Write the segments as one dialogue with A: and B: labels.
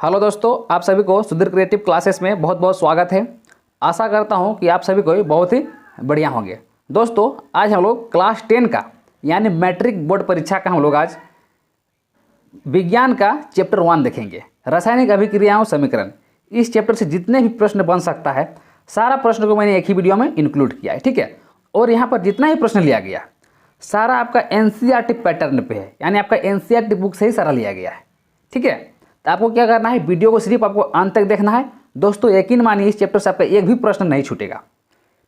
A: Hello दोस्तों, आप सभी को सुधीर क्रिएटिव क्लासेस में बहुत बहुत स्वागत है। आशा करता हूं कि आप सभी को बहुत ही बढ़िया होंगे। दोस्तों, आज हम लोग क्लास 10 का यानी मैट्रिक बोर्ड परीक्षा का हम लोग आज विज्ञान का चैप्टर 1 देखेंगे, रासायनिक अभिक्रियाओं समीकरण। इस चैप्टर से जितने भी प्रश्न बन सकता है सारा प्रश्न को मैंने एक ही वीडियो में इंक्लूड किया है, ठीक है। और यहाँ पर जितना ही प्रश्न लिया गया सारा आपका एनसीईआरटी पैटर्न पे है, यानी आपका एनसीईआरटी बुक से ही सारा लिया गया है, ठीक है। तो आपको क्या करना है, वीडियो को सिर्फ आपको अंत तक देखना है। दोस्तों यकीन मानिए इस चैप्टर से आपका एक भी प्रश्न नहीं छूटेगा,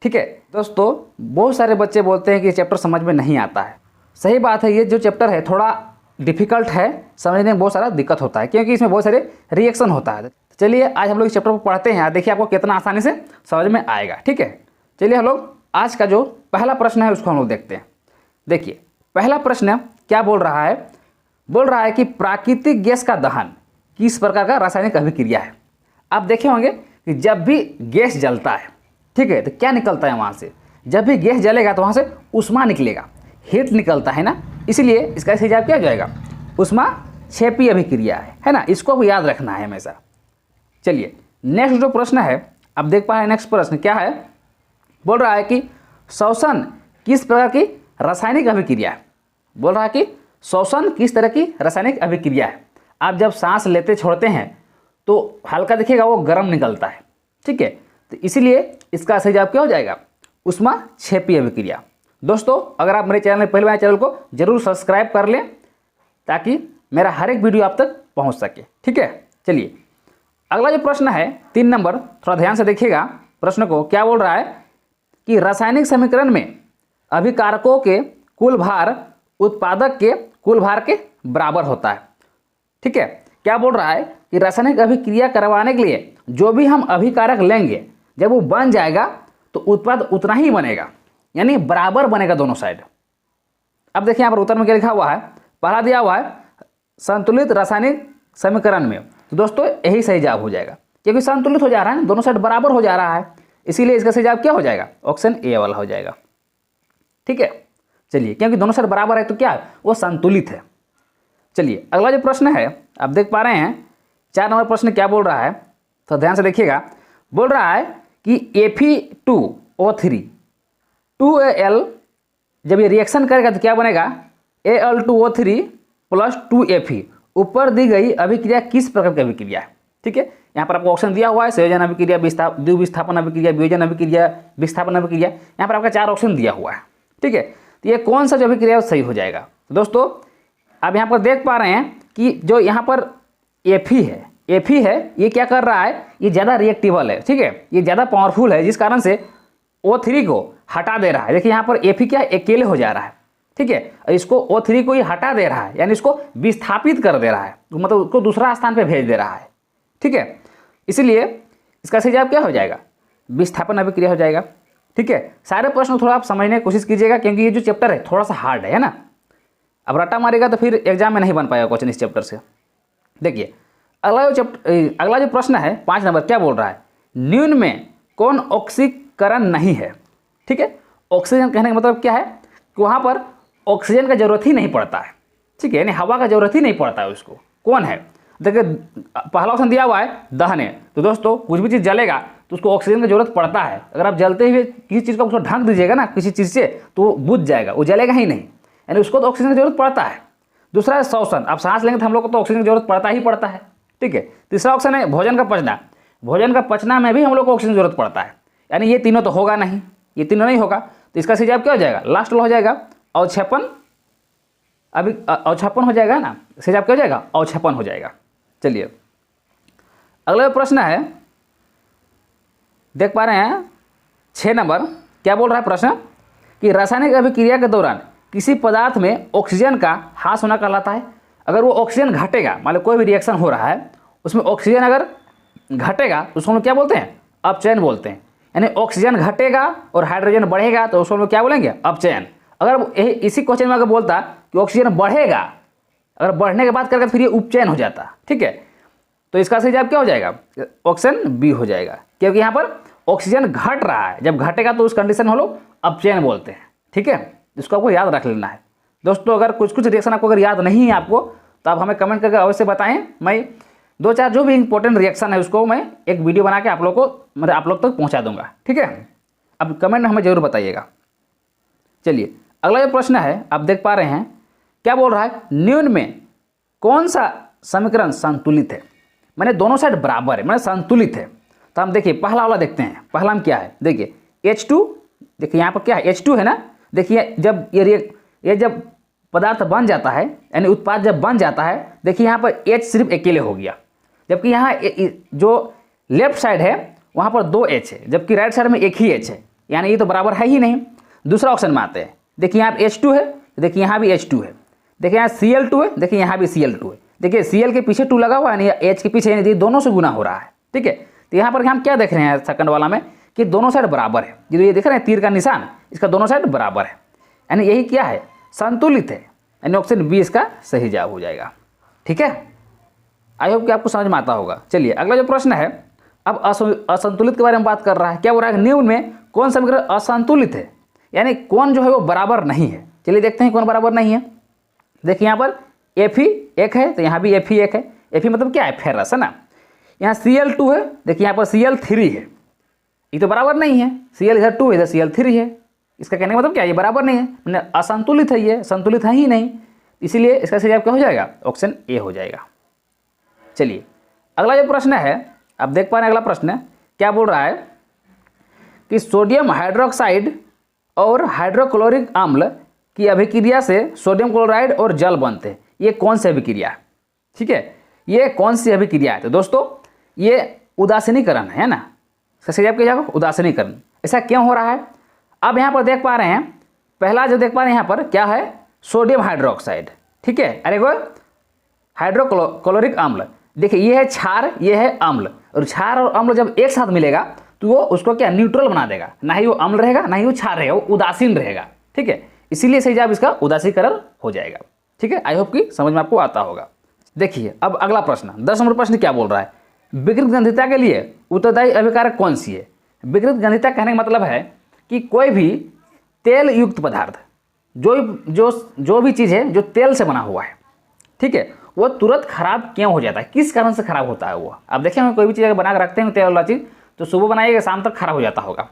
A: ठीक है। दोस्तों बहुत सारे बच्चे बोलते हैं कि चैप्टर समझ में नहीं आता है। सही बात है, ये जो चैप्टर है थोड़ा डिफिकल्ट है, समझने में बहुत सारा दिक्कत होता है क्योंकि इसमें बहुत सारे रिएक्शन होता है। चलिए आज हम लोग इस चैप्टर को पढ़ते हैं, देखिए आपको कितना आसानी से समझ में आएगा, ठीक है। चलिए हम लोग आज का जो पहला प्रश्न है उसको हम लोग देखते हैं। देखिए पहला प्रश्न क्या बोल रहा है, बोल रहा है कि प्राकृतिक गैस का दहन किस प्रकार का रासायनिक अभिक्रिया है। आप देखे होंगे कि जब भी गैस जलता है, ठीक है, तो क्या निकलता है वहाँ से, जब भी गैस जलेगा तो वहाँ से उष्मा निकलेगा, हीट निकलता है ना। इसलिए इसका सही जवाब क्या हो जाएगा, उष्मा क्षेपी अभिक्रिया है ना। इसको आपको याद रखना है हमेशा। चलिए नेक्स्ट जो प्रश्न है, आप देख पा रहे हैं नेक्स्ट प्रश्न क्या है, बोल रहा है कि श्वसन किस प्रकार की रासायनिक अभिक्रिया है। बोल रहा है कि श्वसन किस तरह की रासायनिक अभिक्रिया है। आप जब सांस लेते छोड़ते हैं तो हल्का देखिएगा वो गर्म निकलता है, ठीक है। तो इसीलिए इसका सही जवाब क्या हो जाएगा, उष्मा क्षेपी अभिक्रिया। दोस्तों अगर आप मेरे चैनल में पहले बार चैनल को जरूर सब्सक्राइब कर लें ताकि मेरा हर एक वीडियो आप तक पहुंच सके, ठीक है। चलिए अगला जो प्रश्न है 3 नंबर, थोड़ा ध्यान से देखिएगा प्रश्न को। क्या बोल रहा है कि रासायनिक समीकरण में अभिकारकों के कुल भार उत्पादक के कुल भार के बराबर होता है, ठीक है। क्या बोल रहा है कि रासायनिक अभिक्रिया करवाने के लिए जो भी हम अभिकारक लेंगे जब वो बन जाएगा तो उत्पाद उतना ही बनेगा, यानी बराबर बनेगा दोनों साइड। अब देखिए यहाँ पर उत्तर में क्या लिखा हुआ है, पहला दिया हुआ है संतुलित रासायनिक समीकरण में। तो दोस्तों यही सही जवाब हो जाएगा क्योंकि संतुलित हो जा रहा है, दोनों साइड बराबर हो जा रहा है, इसीलिए इसका सही जवाब क्या हो जाएगा, ऑप्शन ए वाला हो जाएगा, ठीक है। चलिए क्योंकि दोनों साइड बराबर है तो क्या है, वो संतुलित है। चलिए अगला जो प्रश्न है आप देख पा रहे हैं 4 नंबर प्रश्न क्या बोल रहा है, तो ध्यान से देखिएगा। बोल रहा है कि Fe2O3 2Al जब ये रिएक्शन करेगा तो क्या बनेगा, Al2O3 + 2Fe। ऊपर दी गई अभिक्रिया किस प्रकार की अभिक्रिया है, ठीक है। यहाँ पर आपको ऑप्शन दिया हुआ है, संयोजन अभिक्रिया, द्विविस्थापन अभिक्रिया, वियोजन अभिक्रिया, विस्थापन अभिक्रिया। यहाँ पर आपका 4 ऑप्शन दिया हुआ है, ठीक है। तो ये कौन सा जो अभिक्रिया सही हो जाएगा। तो दोस्तों आप यहाँ पर देख पा रहे हैं कि जो यहाँ पर Fe है ये क्या कर रहा है, ये ज़्यादा रिएक्टिबल है, ठीक है, ये ज़्यादा पावरफुल है, जिस कारण से O3 को हटा दे रहा है। देखिए यहाँ पर Fe क्या अकेले हो जा रहा है, ठीक है, और इसको O3 को ये हटा दे रहा है, यानी इसको विस्थापित कर दे रहा है, मतलब उसको दूसरा स्थान पर भेज दे रहा है, ठीक है। इसीलिए इसका सही जवाब क्या हो जाएगा, विस्थापन अभिक्रिया हो जाएगा, ठीक है। सारे प्रश्न थोड़ा आप समझने की कोशिश कीजिएगा क्योंकि ये जो चैप्टर है थोड़ा सा हार्ड है ना। अब रट्टा मारेगा तो फिर एग्जाम में नहीं बन पाएगा क्वेश्चन इस चैप्टर से। देखिए अगला जो प्रश्न है 5 नंबर क्या बोल रहा है, निम्न में कौन ऑक्सीकरण नहीं है, ठीक है। ऑक्सीजन कहने का मतलब क्या है कि वहाँ पर ऑक्सीजन का जरूरत ही नहीं पड़ता है, ठीक है, यानी हवा का जरूरत ही नहीं पड़ता है उसको। कौन है, देखिए पहला ऑप्शन दिया हुआ है दहन है। तो दोस्तों कुछ भी चीज़ जलेगा तो उसको ऑक्सीजन की जरूरत पड़ता है। अगर आप जलते हुए किसी चीज़ को उसको ढक दीजिएगा ना किसी चीज़ से तो वो बुझ जाएगा, वो जलेगा ही नहीं, यानी उसको तो ऑक्सीजन की जरूरत पड़ता है। दूसरा है श्वसन, आप सांस लेंगे तो हम लोग को तो ऑक्सीजन की जरूरत पड़ता ही पड़ता है, ठीक है। तीसरा ऑप्शन है भोजन का पचना, भोजन का पचना में भी हम लोग को ऑक्सीजन की जरूरत पड़ता है, यानी ये तीनों तो होगा नहीं, ये तीनों नहीं होगा। तो इसका सही जवाब क्या हो जाएगा, लास्ट वाला हो जाएगा अवक्षेपण। अभी अवक्षेपण हो जाएगा ना, सही जवाब क्या हो जाएगा, अवक्षेपण हो जाएगा। चलिए अगला प्रश्न है देख पा रहे हैं 6 नंबर क्या बोल रहा है प्रश्न कि रासायनिक अभिक्रिया के दौरान किसी पदार्थ में ऑक्सीजन का ह्रास होना कहलाता है। अगर वो ऑक्सीजन घटेगा, मान लो कोई भी रिएक्शन हो रहा है उसमें ऑक्सीजन अगर घटेगा तो उसको हम लोग क्या बोलते हैं, अपचयन बोलते हैं। यानी ऑक्सीजन घटेगा और हाइड्रोजन बढ़ेगा तो उसको हम लोग क्या बोलेंगे, अपचयन। अगर इसी क्वेश्चन में अगर बोलता कि ऑक्सीजन बढ़ेगा, अगर बढ़ने के बाद करके फिर ये उपचयन हो जाता, ठीक है। तो इसका सही जवाब क्या हो जाएगा, ऑप्शन बी हो जाएगा, क्योंकि यहाँ पर ऑक्सीजन घट रहा है, जब घटेगा तो उस कंडीशन में हम लोग अपचयन बोलते हैं, ठीक है। इसको आपको याद रख लेना है दोस्तों। अगर कुछ रिएक्शन आपको अगर याद नहीं है आपको तो आप हमें कमेंट करके अवश्य बताएं, मैं दो चार जो भी इंपॉर्टेंट रिएक्शन है उसको मैं एक वीडियो बना के आप लोग को मतलब आप लोग तक पहुंचा दूंगा, ठीक है। अब कमेंट में हमें जरूर बताइएगा। चलिए अगला जो प्रश्न है आप देख पा रहे हैं, क्या बोल रहा है, निम्न में कौन सा समीकरण संतुलित है। मैंने दोनों साइड बराबर है, मैंने संतुलित है। तो हम देखिए पहला वाला देखते हैं। पहला में क्या है, देखिए H2, देखिए यहाँ पर क्या है H2 है ना। देखिए जब ये जब पदार्थ बन जाता है यानी उत्पाद जब बन जाता है, देखिए यहाँ पर H सिर्फ अकेले हो गया, जबकि यहाँ जो लेफ्ट साइड है वहाँ पर 2 H है, जबकि राइट साइड में एक ही H है, यानी ये तो बराबर है ही नहीं। दूसरा ऑप्शन में आते हैं, देखिए यहाँ पर H2 है, देखिए यहाँ भी H2 है, देखिए यहाँ Cl2 है, देखिए यहाँ भी Cl2 है। देखिए Cl के पीछे 2 लगा हुआ है यानी H के पीछे, यानी दोनों से गुना हो रहा है, ठीक है। तो यहाँ पर हम क्या देख रहे हैं सेकंड वाला में कि दोनों साइड बराबर है। ये देख रहे हैं तीर का निशान, इसका दोनों साइड बराबर है, यानी यही क्या है, संतुलित है, यानी ऑप्शन बी इसका सही जवाब हो जाएगा, ठीक है। आई होप कि आपको समझ में आता होगा। चलिए अगला जो प्रश्न है, अब असंतुलित के बारे में बात कर रहा है। क्या बोल रहा है, निम्न में कौन समीकरण असंतुलित है, यानी कौन जो है वो बराबर नहीं है। चलिए देखते हैं कौन बराबर नहीं है। देखिए यहाँ पर एफ ही एक है, तो यहाँ भी एफ ही एक है। एफ ही मतलब क्या है, फेरस है ना। यहाँ Cl2 है, देखिए यहाँ पर Cl3 है, ये तो बराबर नहीं है। Cl इधर 2 है, इधर Cl3 है। इसका कहने का मतलब क्या है, ये बराबर नहीं है, मैंने असंतुलित है, ये संतुलित है ही नहीं, इसीलिए इसका सही जवाब क्या हो जाएगा, ऑप्शन ए हो जाएगा। चलिए अगला जो प्रश्न है आप देख पा रहे हैं, अगला प्रश्न क्या बोल रहा है कि सोडियम हाइड्रोक्साइड और हाइड्रोक्लोरिक अम्ल की अभिक्रिया से सोडियम क्लोराइड और जल बनते हैं, ये कौन सी अभिक्रिया है, ठीक है, ये कौन सी अभिक्रिया है। तो दोस्तों ये उदासीनीकरण है ना, इसका सही जवाब क्या जाएगा, उदासीनीकरण। ऐसा क्यों हो रहा है, अब यहाँ पर देख पा रहे हैं, पहला जो देख पा रहे हैं यहाँ पर क्या है, सोडियम हाइड्रोक्साइड, ठीक है, अरे वो हाइड्रोक्लोरिक अम्ल। देखिए ये है क्षार, ये है अम्ल, और क्षार और अम्ल जब एक साथ मिलेगा तो वो उसको क्या न्यूट्रल बना देगा, ना ही वो अम्ल रहेगा ना ही वो क्षार रहेगा, वो उदासीन रहेगा, ठीक है। इसीलिए सही जवाब इसका उदासीकरण हो जाएगा, ठीक है। आई होप कि समझ में आपको आता होगा। देखिए अब अगला प्रश्न 10 नंबर प्रश्न क्या बोल रहा है, विकृत गंधिता के लिए उत्तरदायी अभिकारक कौन सी है। विकृत गंधिता कहने का मतलब है कि कोई भी तेल युक्त पदार्थ, जो भी चीज़ है जो तेल से बना हुआ है, ठीक है, वो तुरंत खराब क्यों हो जाता है, किस कारण से खराब होता है वो। आप देखें कोई भी चीज़ अगर बना के रखते हैं तेल वाला चीज़, तो सुबह बनाइएगा शाम तक खराब हो जाता होगा,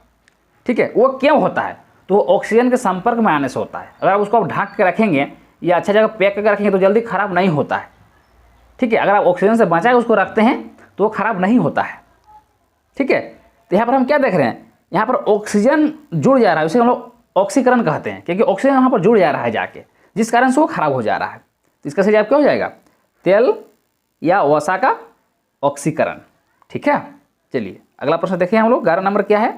A: ठीक है। वो क्यों होता है, तो वो ऑक्सीजन के संपर्क में आने से होता है। अगर आप उसको आप ढक के रखेंगे या अच्छा जगह पैक करके रखेंगे तो जल्दी खराब नहीं होता है, ठीक है। अगर आप ऑक्सीजन से बचा के उसको रखते हैं तो वो खराब नहीं होता है, ठीक है। तो यहाँ पर हम क्या देख रहे हैं, यहाँ पर ऑक्सीजन जुड़ जा रहा है, उसे हम लोग ऑक्सीकरण कहते हैं, क्योंकि ऑक्सीजन यहाँ पर जुड़ जा रहा है जाके, जिस कारण से वो खराब हो जा रहा है। तो इसका सही जवाब क्या हो जाएगा, तेल या वसा का ऑक्सीकरण, ठीक है। चलिए अगला प्रश्न देखिए हम लोग, 11 नंबर क्या है,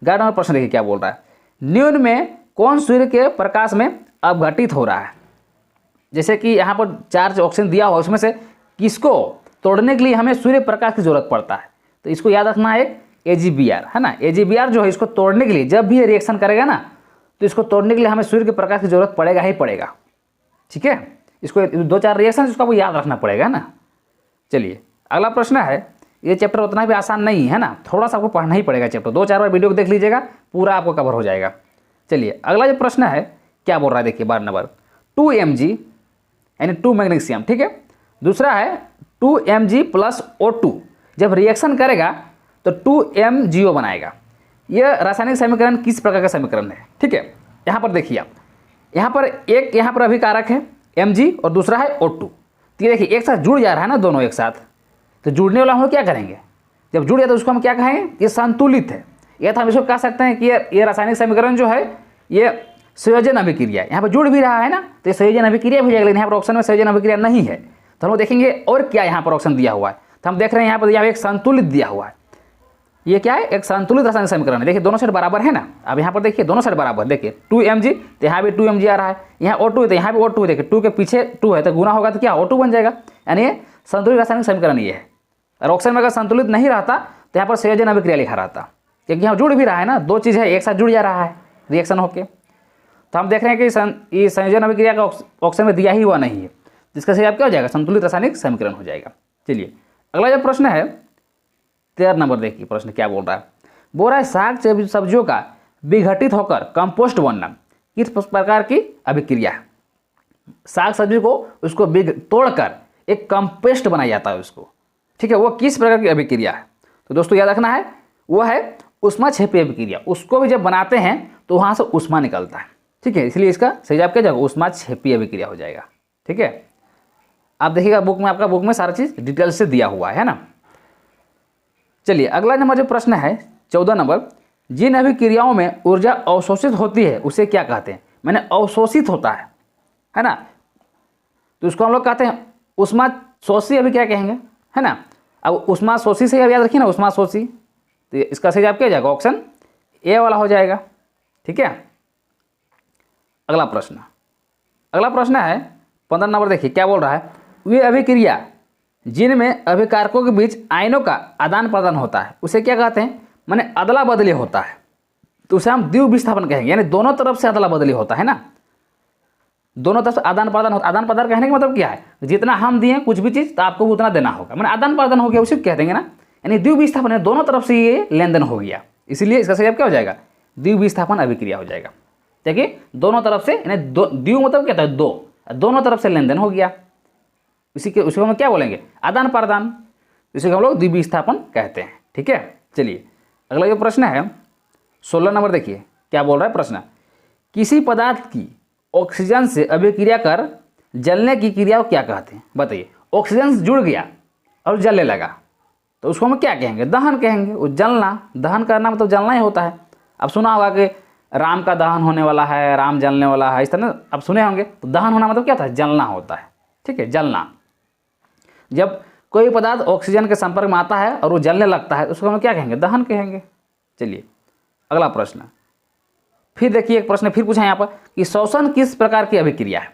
A: 11 नंबर प्रश्न देखिए क्या बोल रहा है, निम्न में कौन सूर्य के प्रकाश में अपघटित हो रहा है। जैसे कि यहाँ पर 4 ऑप्शन दिया हुआ, उसमें से किसको तोड़ने के लिए हमें सूर्य प्रकाश की जरूरत पड़ता है। तो इसको याद रखना है, AgBr है ना। AgBr जो है इसको तोड़ने के लिए, जब भी ये रिएक्शन करेगा ना, तो इसको तोड़ने के लिए हमें सूर्य के प्रकाश की जरूरत पड़ेगा ही पड़ेगा, ठीक है। इसको 2-4 रिएक्शन इसको आपको याद रखना पड़ेगा ना। चलिए अगला प्रश्न है, ये चैप्टर उतना भी आसान नहीं है ना, थोड़ा सा आपको पढ़ना ही पड़ेगा चैप्टर, 2-4 बार वीडियो को देख लीजिएगा, पूरा आपको कवर हो जाएगा। चलिए अगला जो प्रश्न है क्या बोल रहा है, देखिए 12 नंबर 2 Mg यानी 2 मैग्नीशियम, ठीक है। दूसरा है 2 Mg + O2, जब रिएक्शन करेगा तो 2 MgO बनाएगा। यह रासायनिक समीकरण किस प्रकार का समीकरण है, ठीक है। यहाँ पर देखिए आप, यहाँ पर अभिकारक है Mg और दूसरा है O2। तो ये देखिए एक साथ जुड़ जा रहा है ना, दोनों एक साथ, तो जुड़ने वाला हम लोग क्या करेंगे, जब जुड़ जाए तो उसको हम क्या कहेंगे, ये संतुलित है। या तो हम इसको कह सकते हैं कि ये रासायनिक समीकरण जो है ये संयोजन अभिक्रिया है, यहाँ पर जुड़ भी रहा है ना, तो ये संयोजन अभिक्रिया भी हो जाएगा। लेकिन यहाँ पर ऑप्शन में संयोजन अभिक्रिया नहीं है, तो हम लोग देखेंगे और क्या यहाँ पर ऑप्शन दिया हुआ है। तो हम देख रहे हैं यहाँ पर एक संतुलित दिया हुआ है, ये क्या है, एक संतुलित रासायनिक समीकरण है। देखिए दोनों साइड बराबर है ना, अब यहाँ पर देखिए दोनों साइड बराबर, देखिए 2 Mg, तो यहाँ भी 2 Mg आ रहा है, यहाँ O2 है तो यहाँ भी O2 है, देखिए 2 के पीछे 2 है तो गुना होगा तो क्या O2 बन जाएगा, यानी ये संतुलित रासायनिक समीकरण ये है। और ऑक्सीजन में अगर संतुलित नहीं रहता तो यहाँ पर संयोजन अभिक्रिया लिखा रहता, क्योंकि यहाँ जुड़ भी रहा है ना, 2 चीज़ है एक साथ जुड़ जा रहा है रिएक्शन होके। तो हम देख रहे हैं कि ये संयोजन अभिक्रिया का ऑक्सीजन में दिया ही हुआ नहीं है, जिसका सही जवाब क्या हो जाएगा, संतुलित रासायनिक समीकरण हो जाएगा। चलिए अगला जो प्रश्न है 13 नंबर देखिए, प्रश्न क्या बोल रहा है, बोल रहा है साग सब्जियों का विघटित होकर कंपोस्ट बनना किस प्रकार की अभिक्रिया है। साग सब्जी को उसको तोड़कर एक कंपोस्ट बनाया जाता है उसको, ठीक है, वो किस प्रकार की अभिक्रिया है? तो दोस्तों याद रखना है, वो है ऊष्माक्षेपी अभिक्रिया। उसको भी जब बनाते हैं तो वहाँ से ऊष्मा निकलता है। ठीक है, इसलिए इसका सही जवाब क्या जाएगा? ऊष्माक्षेपी अभिक्रिया हो जाएगा। ठीक है, आप देखिएगा बुक में, आपका बुक में सारा चीज़ डिटेल से दिया हुआ है ना। चलिए अगला नंबर जो प्रश्न है 14 नंबर, जिन अभिक्रियाओं में ऊर्जा अवशोषित होती है उसे क्या कहते हैं? मैंने अवशोषित होता है ना, तो उसको हम लोग कहते हैं ऊष्माशोषी अभिक्रिया कहेंगे, है ना। अब ऊष्माशोषी से याद रखिए ना, ऊष्माशोषी, तो इसका सही जवाब क्या हो जाएगा? ऑप्शन ए वाला हो जाएगा। ठीक है, अगला प्रश्न है 15 नंबर, देखिए क्या बोल रहा है, वे अभिक्रिया जिनमें अभिकारकों के बीच आयनों का आदान प्रदान होता है उसे क्या कहते हैं? माने अदला बदली होता है, तो उसे हम द्विविस्थापन कहेंगे, यानी दोनों तरफ से अदला बदली होता है ना, दोनों तरफ से आदान प्रदान होता है। आदान प्रदान कहने का मतलब क्या है? जितना हम दिए कुछ भी चीज़ तो आपको उतना देना होगा, मैंने आदान प्रदान हो गया, उसे कह देंगे ना, यानी द्विविस्थापन है, दोनों तरफ से ये लेन देन हो गया, इसलिए इसका सही जवाब क्या हो जाएगा? द्विविस्थापन अभिक्रिया हो जाएगा। देखिए दोनों तरफ से, यानी द्वि मतलब क्या था? दो, दोनों तरफ से लेन देन हो गया, उसको हम क्या बोलेंगे? आदान प्रदान, इसी को हम लोग द्विविस्थापन कहते हैं। ठीक है, चलिए अगला जो प्रश्न है 16 नंबर, देखिए क्या बोल रहा है प्रश्न, किसी पदार्थ की ऑक्सीजन से अभिक्रिया कर जलने की क्रिया को क्या कहते हैं? बताइए, ऑक्सीजन से जुड़ गया और जलने लगा तो उसको हम क्या कहेंगे? दहन कहेंगे। वो जलना, दहन करना मतलब जलना ही होता है। अब सुना होगा कि राम का दहन होने वाला है, राम जलने वाला है, इस तरह अब सुने होंगे। तो दहन होना मतलब क्या था? जलना होता है। ठीक है, जलना, जब कोई पदार्थ ऑक्सीजन के संपर्क में आता है और वो जलने लगता है उसको हम क्या कहेंगे? दहन कहेंगे। चलिए अगला प्रश्न, फिर देखिए एक प्रश्न फिर पूछा यहाँ पर कि श्वसन किस प्रकार की अभिक्रिया है?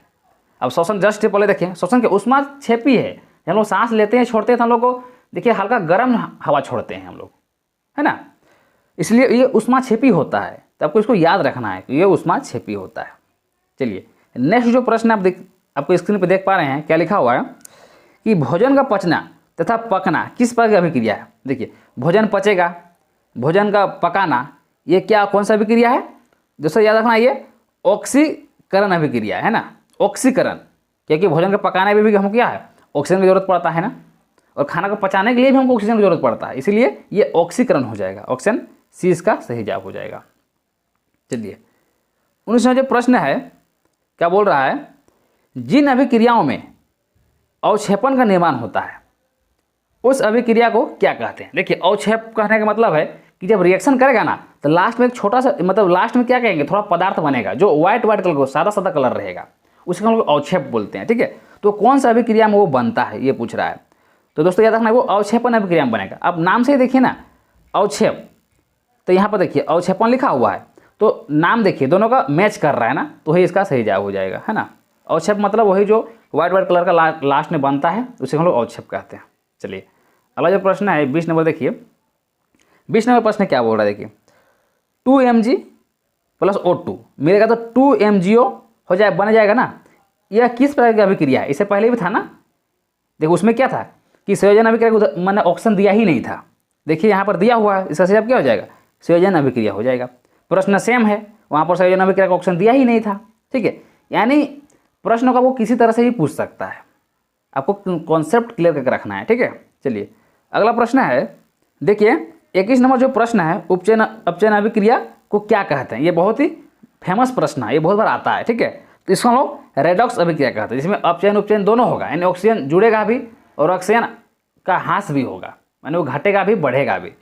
A: अब श्वसन जस्ट पहले देखिए, श्वसन के ऊष्माक्षेपी है, हम लोग सांस लेते हैं छोड़ते हैं तो हम लोग को देखिए हल्का गर्म हवा छोड़ते हैं हम लोग, है ना, इसलिए ये ऊष्माक्षेपी होता है। तो आपको इसको याद रखना है कि ये ऊष्माक्षेपी होता है। चलिए नेक्स्ट जो प्रश्न आप आपको स्क्रीन पर देख पा रहे हैं, क्या लिखा हुआ है कि भोजन का पचना तथा पकना किस प्रकार की अभिक्रिया है? देखिए भोजन पचेगा, भोजन का पकाना, ये क्या कौन सा अभिक्रिया है? दोस्तों याद रखना, ये ऑक्सीकरण अभिक्रिया है ना, ऑक्सीकरण, क्योंकि भोजन का पकाने में भी हमको क्या है? ऑक्सीजन की जरूरत पड़ता है ना, और खाना को पचाने के लिए भी हमको ऑक्सीजन की जरूरत पड़ता है, इसलिए ये ऑक्सीकरण हो जाएगा। ऑप्शन सी इसका सही जवाब हो जाएगा। चलिए 19वां जो प्रश्न है क्या बोल रहा है, जिन अभिक्रियाओं में अवक्षेपण का निर्माण होता है उस अभिक्रिया को क्या कहते हैं? देखिए अवक्षेप कहने का मतलब है कि जब रिएक्शन करेगा ना तो लास्ट में एक छोटा सा, मतलब लास्ट में क्या कहेंगे, थोड़ा पदार्थ बनेगा जो व्हाइट कलर को, सादा सादा कलर रहेगा, उसको हम लोग अवक्षेप बोलते हैं। ठीक है, तो कौन सा अभिक्रिया में वो बनता है ये पूछ रहा है। तो दोस्तों याद रखना वो अवक्षेपण अभिक्रिया में बनेगा। अब नाम से ही देखिए ना, अवक्षेप, तो यहाँ पर देखिए अवक्षेपण लिखा हुआ है, तो नाम देखिए दोनों का मैच कर रहा है ना, तो वही इसका सही जवाब हो जाएगा, है ना। अवक्षेप मतलब वही जो व्हाइट कलर का लास्ट में बनता है, उसे हम लोग अवक्षेप कहते हैं। चलिए अगला जो प्रश्न है 20 नंबर, देखिए 20 नंबर प्रश्न क्या बोल रहा है, देखिए 2 mg + O2 मिलेगा तो 2 MgO हो जाए, बन जाएगा ना। यह किस प्रकार की अभिक्रिया है? इससे पहले भी था ना, देखो उसमें क्या था कि संयोजन अभिक्रिया को मैंने ऑप्शन दिया ही नहीं था, देखिए यहाँ पर दिया हुआ है, इसका सही क्या हो जाएगा? संयोजन अभिक्रिया हो जाएगा। प्रश्न सेम है, वहाँ पर संयोजन अभिक्रिया का ऑप्शन दिया ही नहीं था। ठीक है, यानी प्रश्न को आपको किसी तरह से ही पूछ सकता है, आपको कॉन्सेप्ट क्लियर करके रखना है। ठीक है, चलिए अगला प्रश्न है, देखिए 21 नंबर जो प्रश्न है, उपचयन अपचयन अभिक्रिया को क्या कहते हैं? ये बहुत ही फेमस प्रश्न है, ये बहुत बार आता है। ठीक है, तो इसको हम लोग रेडॉक्स अभिक्रिया कहते हैं, जिसमें अपचयन उपचयन दोनों होगा, यानी ऑक्सीजन जुड़ेगा भी और ऑक्सीजन का ह्रास भी होगा, यानी वो घटेगा भी बढ़ेगा भी।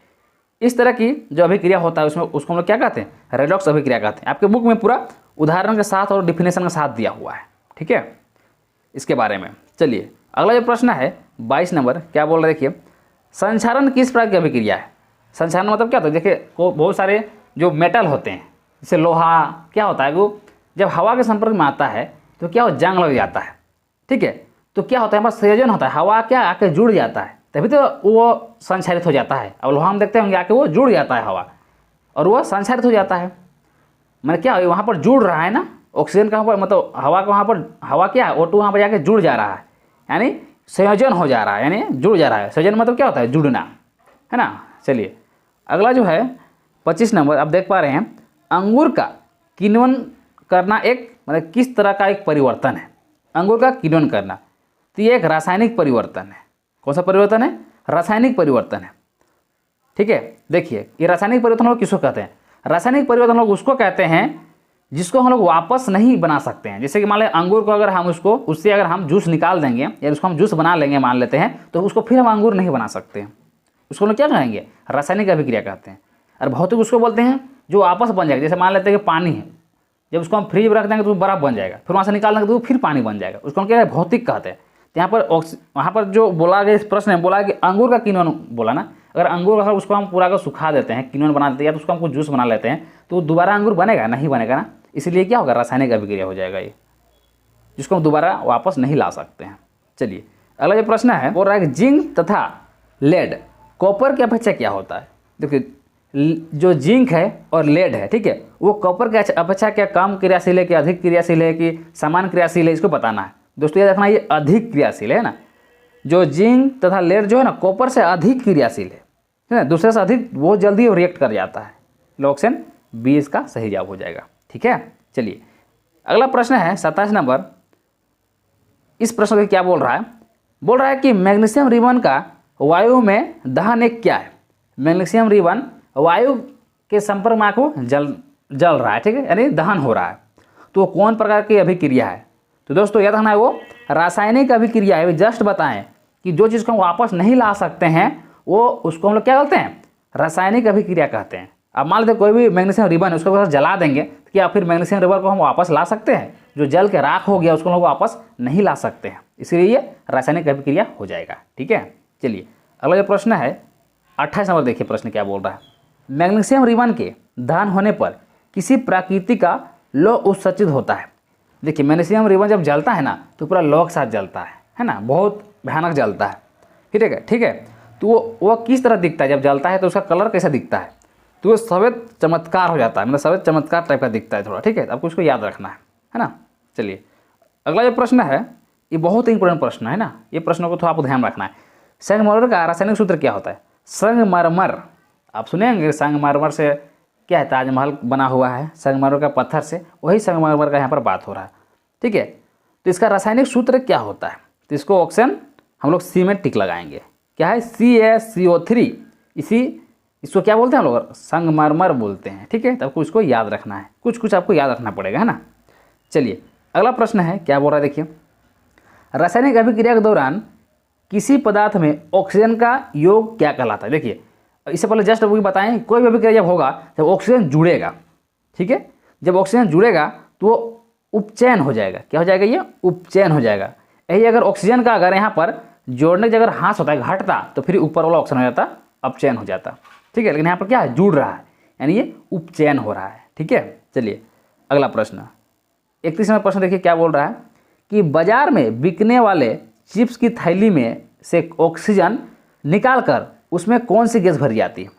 A: इस तरह की जो अभिक्रिया होता है उसमें उसको हम लोग क्या कहते हैं? रेडॉक्स अभिक्रिया कहते हैं। आपके बुक में पूरा उदाहरण के साथ और डिफिनेशन के साथ दिया हुआ है। ठीक है, इसके बारे में। चलिए अगला जो प्रश्न है 22 नंबर क्या बोल रहे हैं, देखिए संक्षारण किस प्रकार की अभिक्रिया है? संक्षारण मतलब क्या होता है? देखिए बहुत सारे जो मेटल होते हैं, जैसे लोहा, क्या होता है वो जब हवा के संपर्क में आता है तो क्या हो, जंग लग जाता है। ठीक है, तो क्या होता है, हमारा संयोजन होता है, हवा क्या आके जुड़ जाता है, तभी तो वो संक्षारित हो जाता है। और लोहा हम देखते होंगे आके वो जुड़ जाता है हवा, और वो संक्षारित हो जाता है। मतलब क्या वहाँ पर जुड़ रहा है ना, ऑक्सीजन कहाँ पर, मतलब हवा का वहाँ पर, हवा क्या है, O2 वहाँ पर जाके जुड़ जा रहा है, यानी संयोजन हो जा रहा है, यानी जुड़ जा रहा है। संयोजन मतलब क्या होता है? जुड़ना, है ना। चलिए अगला जो है 25 नंबर, आप देख पा रहे हैं, अंगूर का किण्वन करना एक मतलब किस तरह का एक परिवर्तन है? अंगूर का किण्वन करना, तो ये एक रासायनिक परिवर्तन है। कौन सा परिवर्तन है? रासायनिक परिवर्तन है। ठीक है, देखिए ये रासायनिक परिवर्तन हम लोग किसको कहते हैं? रासायनिक परिवर्तन हम लोग उसको कहते हैं जिसको हम लोग वापस नहीं बना सकते हैं। जैसे कि मान लें अंगूर को अगर हम उससे अगर हम जूस निकाल देंगे या उसको हम जूस बना लेंगे मान लेते हैं, तो उसको फिर हम अंगूर नहीं बना सकते हैं। उसको हम लोग क्या कहेंगे? रासायनिक अभिक्रिया कहते हैं। और भौतिक उसको बोलते हैं जो वापस बन जाएगा। जैसे मान लेते हैं कि पानी है, जब उसको हम फ्रिज में रख देंगे तो बर्फ बन जाएगा, फिर वहाँ से निकाल देंगे तो फिर पानी बन जाएगा, उसको हम क्या भौतिक कहते हैं। तो यहाँ पर वहाँ पर जो बोला गया इस प्रश्न में बोला कि अंगूर का किण्वन बोला ना, अगर अंगूर का उसको हम पूरा का सुखा देते हैं, किण्वन बना देते हैं, या तो उसको हमको जूस बना लेते हैं, तो दोबारा अंगूर बनेगा नहीं बनेगा ना। इसलिए क्या होगा? रासायनिक अभिक्रिया हो जाएगा ये, जिसको हम दोबारा वापस नहीं ला सकते हैं। चलिए अगला जो प्रश्न है बोल रहा है कि जिंक तथा लेड कॉपर की अपेक्षा क्या होता है? देखिए जो जिंक है और लेड है, ठीक है, वो कॉपर के अपेक्षा क्या कम क्रियाशील है कि अधिक क्रियाशील है कि समान क्रियाशील है, इसको बताना है। दोस्तों याद रखना ये अधिक क्रियाशील है ना। जो जिंक तथा लेड जो है ना कॉपर से अधिक क्रियाशील है ना, दूसरे से अधिक बहुत जल्दी रिएक्ट कर जाता है। ऑप्शन बी इसका सही जवाब हो जाएगा। ठीक है, चलिए अगला प्रश्न है 27 नंबर। इस प्रश्न में क्या बोल रहा है? बोल रहा है कि मैग्नीशियम रिबन का वायु में दहन एक क्या है? मैग्नीशियम रिबन वायु के संपर्क में आको जल रहा है, ठीक है, यानी दहन हो रहा है, तो वो कौन प्रकार की अभिक्रिया है? तो दोस्तों याद रखना है वो रासायनिक अभिक्रिया है। जस्ट बताएं कि जो चीज़ को हम वापस नहीं ला सकते हैं वो उसको हम लोग क्या कहते हैं? रासायनिक अभिक्रिया कहते हैं। अब मान लेते कोई भी मैग्नीशियम रिबन है, उसको जला देंगे तो क्या फिर मैग्नीशियम रिबन को हम वापस ला सकते हैं? जो जल के राख हो गया उसको हम लोग वापस नहीं ला सकते हैं, इसलिए ये रासायनिक अभिक्रिया हो जाएगा। ठीक है, चलिए अगला जो प्रश्न है 28 नंबर, देखिए प्रश्न क्या बोल रहा है। मैग्नीशियम रिबन के दहन होने पर किसी प्रकृति का लौह उत्सर्जित होता है। देखिए मैग्नीशियम रिबन जब जलता है ना तो पूरा लौह के साथ जलता है ना, बहुत भयानक जलता है। ठीक है, तो वो किस तरह दिखता है? जब जलता है तो उसका कलर कैसा दिखता है? तो वो सफ़ेद चमत्कार हो जाता है, मतलब सफ़ेद चमत्कार टाइप का दिखता है थोड़ा। ठीक है, आपको इसको याद रखना है ना। चलिए अगला जो प्रश्न है ये बहुत ही इंपॉर्टेंट प्रश्न है ना, ये प्रश्नों को थोड़ा आपको ध्यान रखना है। संगमरमर का रासायनिक सूत्र क्या होता है? संगमरमर आप सुनेंगे, संगमरमर से क्या है? ताजमहल बना हुआ है संगमरमर का पत्थर से, वही संगमरमर का यहाँ पर बात हो रहा है। ठीक है, तो इसका रासायनिक सूत्र क्या होता है? तो इसको ऑप्शन हम लोग सी में टिक लगाएंगे। क्या है? CaCO3। इसको क्या बोलते हैं हम लोग? संगमरमर बोलते हैं। ठीक है, तो आपको इसको याद रखना है, कुछ आपको याद रखना पड़ेगा, है ना। चलिए अगला प्रश्न है क्या बोल रहा है, देखिए रासायनिक अभिक्रिया के दौरान किसी पदार्थ में ऑक्सीजन का योग क्या कहलाता है? देखिए इससे पहले जस्ट आपको बताएं, कोई भी अभिक्रिया जब होगा जब ऑक्सीजन जुड़ेगा, ठीक है, जब ऑक्सीजन जुड़ेगा तो वो उपचयन हो जाएगा। क्या हो जाएगा? ये उपचयन हो जाएगा। यही अगर ऑक्सीजन का अगर यहाँ पर जोड़ने की जगह ह्रास होता है, घटता, तो फिर ऊपर वाला ऑक्सीजन हो जाता, अपचयन हो जाता। ठीक है, लेकिन यहाँ पर क्या है? जुड़ रहा है, यानी ये उपचयन हो रहा है। ठीक है, चलिए अगला प्रश्न 31 नंबर प्रश्न देखिए क्या बोल रहा है कि बाजार में बिकने वाले चिप्स की थैली में से ऑक्सीजन निकालकर उसमें कौन सी गैस भरी जाती है?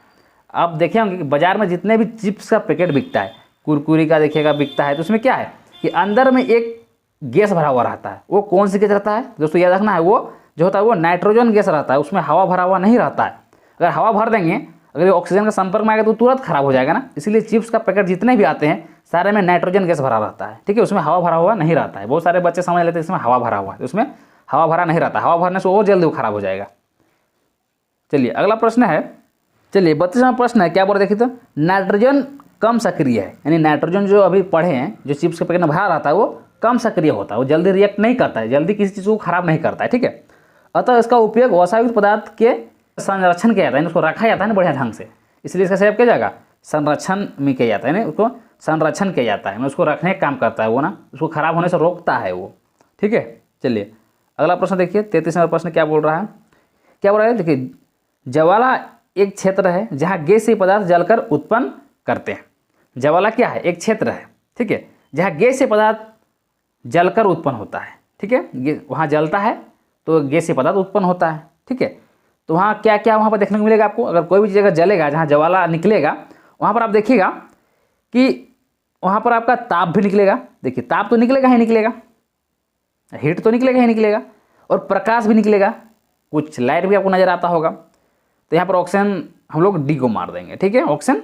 A: आप देखे होंगे कि बाजार में जितने भी चिप्स का पैकेट बिकता है, कुरकुरी का देखिएगा बिकता है, तो उसमें क्या है कि अंदर में एक गैस भरा हुआ रहता है। वो कौन सी गैस रहता है दोस्तों? याद रखना है, वो जो होता है वो नाइट्रोजन गैस रहता है, उसमें हवा भरा हुआ नहीं रहता है। अगर हवा भर देंगे, अगर ये ऑक्सीजन का संपर्क में आएगा तो तुरंत खराब हो जाएगा ना। इसलिए चिप्स का पैकेट जितने भी आते हैं सारे में नाइट्रोजन गैस भरा रहता है। ठीक है, उसमें हवा भरा हुआ नहीं रहता है। बहुत सारे बच्चे समझ लेते हैं इसमें हवा भरा हुआ है, उसमें हवा भरा नहीं रहता। हवा भरने से और जल्दी वो खराब हो जाएगा। चलिए अगला प्रश्न है, चलिए 32वां प्रश्न है क्या बोल रहे, देखिए तो नाइट्रोजन कम सक्रिय है, यानी नाइट्रोजन जो अभी पढ़े हैं जो चिप्स के पैकेट में भरा रहता है वो कम सक्रिय होता है, वो जल्दी रिएक्ट नहीं करता है, जल्दी किसी चीज़ को खराब नहीं करता है। ठीक है, अतः इसका उपयोग वसायुक्त पदार्थ के संरक्षण किया जाता है, उसको रखा जाता है ना बढ़िया ढंग से, इसलिए इसका सेव किया जाएगा संरक्षण में किया जाता है ना, उसको संरक्षण किया जाता है, उसको रखने का काम करता है वो ना, उसको खराब होने से रोकता है वो। ठीक है, चलिए अगला प्रश्न देखिए 33 नंबर प्रश्न क्या बोल रहा है, क्या बोल रहा है, देखिए ज्वाला एक क्षेत्र है जहाँ गैसीय पदार्थ जलकर उत्पन्न करते हैं। ज्वाला क्या है? एक क्षेत्र है, ठीक है, जहाँ गैसीय पदार्थ जलकर उत्पन्न होता है। ठीक है, वहाँ जलता है तो गैसीय पदार्थ उत्पन्न होता है। ठीक है, तो वहाँ क्या क्या वहाँ पर देखने को मिलेगा आपको, अगर कोई भी जगह जलेगा जहाँ ज्वाला निकलेगा वहाँ पर आप देखिएगा कि वहाँ पर आपका ताप भी निकलेगा। देखिए ताप तो निकलेगा ही निकलेगा, हीट तो निकलेगा ही निकलेगा, और प्रकाश भी निकलेगा, कुछ लाइट भी आपको नजर आता होगा। तो यहाँ पर ऑक्सीजन हम लोग डी को मार देंगे। ठीक है, ऑक्सीजन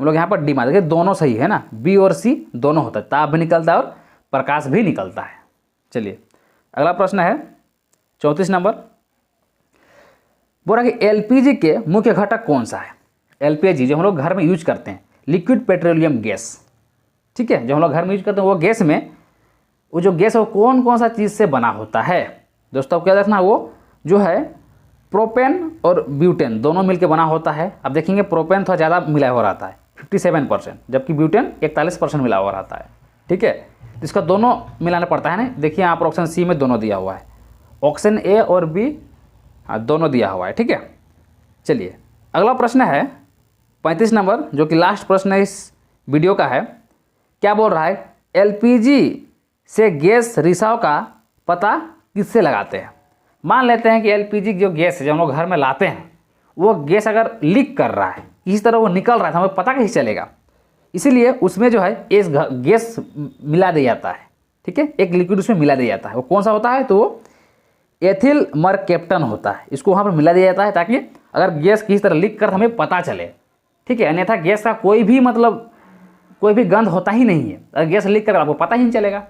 A: हम लोग यहाँ पर डी मार देंगे, दोनों सही है ना, बी और सी दोनों होता है, ताप भी निकलता है और प्रकाश भी निकलता है। चलिए अगला प्रश्न है 34 नंबर, बोल रहा कि एलपीजी के मुख्य घटक कौन सा है। एलपीजी जो हम लोग घर में यूज करते हैं, लिक्विड पेट्रोलियम गैस, ठीक है, जो हम लोग घर में यूज करते हैं, वो गैस में वो जो गैस है वो कौन कौन सा चीज़ से बना होता है। दोस्तों अब क्या देखना, वो जो है प्रोपेन और ब्यूटेन दोनों मिलकर बना होता है। अब देखेंगे प्रोपेन थोड़ा ज़्यादा मिला हुआ रहता है 57%, जबकि ब्यूटेन 41% मिला हुआ रहता है, ठीक है। इसका दोनों मिलाना पड़ता है ना। देखिए यहाँ पर ऑप्शन सी में दोनों दिया हुआ है, ऑप्शन ए और बी दोनों दिया हुआ है, ठीक है। चलिए अगला प्रश्न है 35 नंबर, जो कि लास्ट प्रश्न है इस वीडियो का है। क्या बोल रहा है, एलपीजी से गैस रिसाव का पता किससे लगाते हैं। मान लेते हैं कि एलपीजी जो गैस है जो हम लोग घर में लाते हैं, वो गैस अगर लीक कर रहा है, किसी तरह वो निकल रहा है, तो हमें पता कैसे चलेगा। इसीलिए उसमें जो है इस गैस मिला दिया जाता है, ठीक है, एक लिक्विड उसमें मिला दिया जाता है। वो कौन सा होता है, तो वो एथिल मरकेप्टन होता है। इसको वहाँ पर मिला दिया जाता है ताकि अगर गैस किसी तरह लीक कर हमें पता चले, ठीक है। अन्यथा गैस का कोई भी गंध होता ही नहीं है। अगर गैस लीक कर आपको पता ही नहीं चलेगा,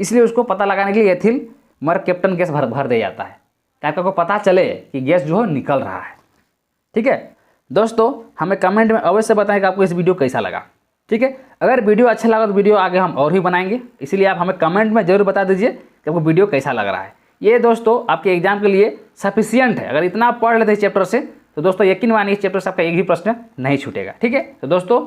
A: इसलिए उसको पता लगाने के लिए एथिल मरकेप्टन गैस भर दिया जाता है ताकि आपको पता चले कि गैस जो है निकल रहा है, ठीक है। दोस्तों हमें कमेंट में अवश्य बताएं कि आपको इस वीडियो कैसा लगा, ठीक है। अगर वीडियो अच्छा लगा तो वीडियो आगे हम और भी बनाएंगे, इसीलिए आप हमें कमेंट में जरूर बता दीजिए कि आपको वीडियो कैसा लग रहा है। ये दोस्तों आपके एग्जाम के लिए सफिशियंट है। अगर इतना आप पढ़ लेते इस चैप्टर से तो दोस्तों यकीन मानिए इस चैप्टर से आपका एक भी प्रश्न नहीं छूटेगा, ठीक है। तो दोस्तों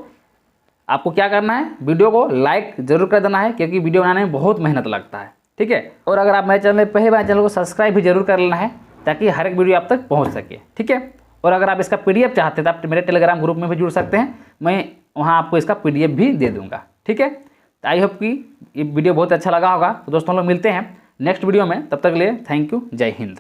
A: आपको क्या करना है, वीडियो को लाइक जरूर कर देना है, क्योंकि वीडियो बनाने में बहुत मेहनत लगता है, ठीक है। और अगर आप मेरे चैनल पर पहले बार चैनल को सब्सक्राइब भी जरूर कर लेना है ताकि हर एक वीडियो आप तक पहुँच सके, ठीक है। और अगर आप इसका PDF चाहते हैं तो आप मेरे टेलीग्राम ग्रुप में भी जुड़ सकते हैं, मैं वहाँ आपको इसका PDF भी दे दूंगा, ठीक है। तो आई होप कि ये वीडियो बहुत अच्छा लगा होगा। तो दोस्तों हम लोग मिलते हैं नेक्स्ट वीडियो में, तब तक के लिए थैंक यू, जय हिंद।